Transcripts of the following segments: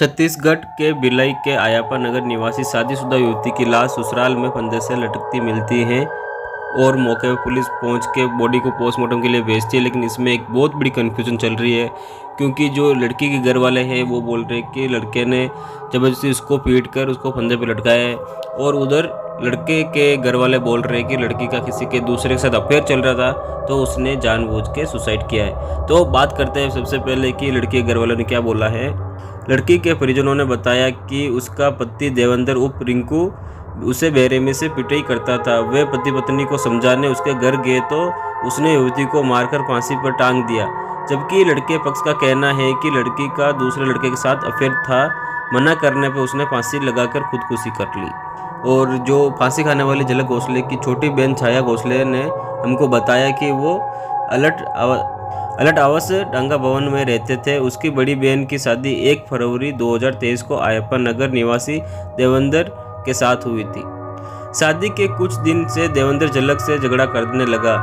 छत्तीसगढ़ के भिलाई के आयापा नगर निवासी शादीशुदा युवती की लाश ससुराल में फंदे से लटकती मिलती है और मौके पर पुलिस पहुंच के बॉडी को पोस्टमार्टम के लिए भेजती है। लेकिन इसमें एक बहुत बड़ी कन्फ्यूजन चल रही है, क्योंकि जो लड़की के घर वाले हैं वो बोल रहे हैं कि लड़के ने जबरदस्ती उसको पीट कर उसको फंदे पे लटकाया है, और उधर लड़के के घर वाले बोल रहे हैं कि लड़की का किसी के दूसरे के साथ अफेयर चल रहा था, तो उसने जानबूझ के सुसाइड किया है। तो बात करते हैं सबसे पहले कि लड़की के घर वालों ने क्या बोला है। लड़की के परिजनों ने बताया कि उसका पति देवेंद्र उप रिंकू उसे बेरहमी से पिटाई करता था। वे पति पत्नी को समझाने उसके घर गए तो उसने युवती को मारकर फांसी पर टांग दिया, जबकि लड़के पक्ष का कहना है कि लड़की का दूसरे लड़के के साथ अफेयर था। मना करने पर उसने फांसी लगाकर खुदकुशी कर ली। और जो फांसी खाने वाली झलक घोसले की छोटी बहन छाया घोसले ने हमको बताया कि वो अलट आवास डांगा भवन में रहते थे। उसकी बड़ी बहन की शादी 1 फरवरी 2023 को आयप्पा नगर निवासी देवेंद्र के साथ हुई थी। शादी के कुछ दिन से देवेंद्र झलक से झगड़ा करने लगा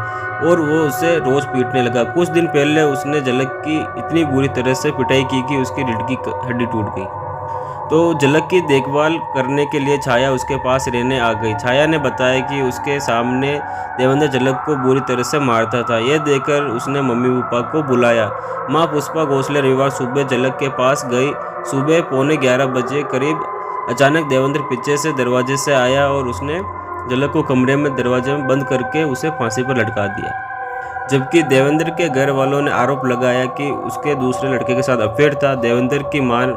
और वो उसे रोज पीटने लगा। कुछ दिन पहले उसने झलक की इतनी बुरी तरह से पिटाई की कि उसकी रीढ़ की हड्डी टूट गई। तो झलक की देखभाल करने के लिए छाया उसके पास रहने आ गई। छाया ने बताया कि उसके सामने देवेंद्र झलक को बुरी तरह से मारता था। यह देखकर उसने मम्मी पापा को बुलाया। मां पुष्पा घोसले रविवार सुबह झलक के पास गई। सुबह 11:15 बजे करीब अचानक देवेंद्र पीछे से दरवाजे से आया और उसने झलक को कमरे में दरवाजे में बंद करके उसे फांसी पर लटका दिया। जबकि देवेंद्र के घर वालों ने आरोप लगाया कि उसके दूसरे लड़के के साथ अफेयर था। देवेंद्र की मां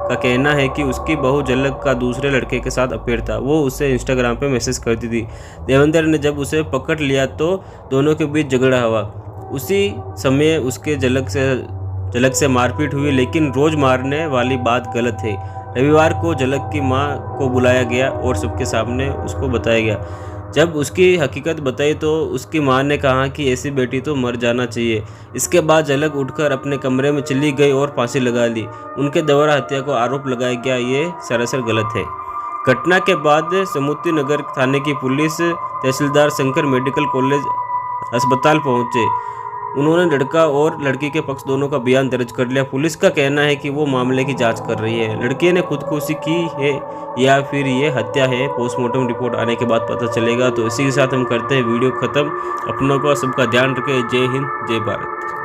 का कहना है कि उसकी बहू झलक का दूसरे लड़के के साथ अफेयर था। वो उसे इंस्टाग्राम पे मैसेज करती थी। देवेंद्र ने जब उसे पकड़ लिया तो दोनों के बीच झगड़ा हुआ। उसी समय उसके झलक से मारपीट हुई, लेकिन रोज मारने वाली बात गलत है। रविवार को झलक की मां को बुलाया गया और सबके सामने उसको बताया गया। जब उसकी हकीकत बताई तो उसकी मां ने कहा कि ऐसी बेटी तो मर जाना चाहिए। इसके बाद झलक उठकर अपने कमरे में चली गई और फांसी लगा ली। उनके द्वारा हत्या को आरोप लगाया गया, ये सरासर गलत है। घटना के बाद समुद्री नगर थाने की पुलिस तहसीलदार शंकर मेडिकल कॉलेज अस्पताल पहुंचे। उन्होंने लड़का और लड़की के पक्ष दोनों का बयान दर्ज कर लिया। पुलिस का कहना है कि वो मामले की जांच कर रही है। लड़के ने खुदकुशी की है या फिर ये हत्या है, पोस्टमार्टम रिपोर्ट आने के बाद पता चलेगा। तो इसी के साथ हम करते हैं वीडियो खत्म। अपनों का सबका ध्यान रखें। जय हिंद, जय भारत।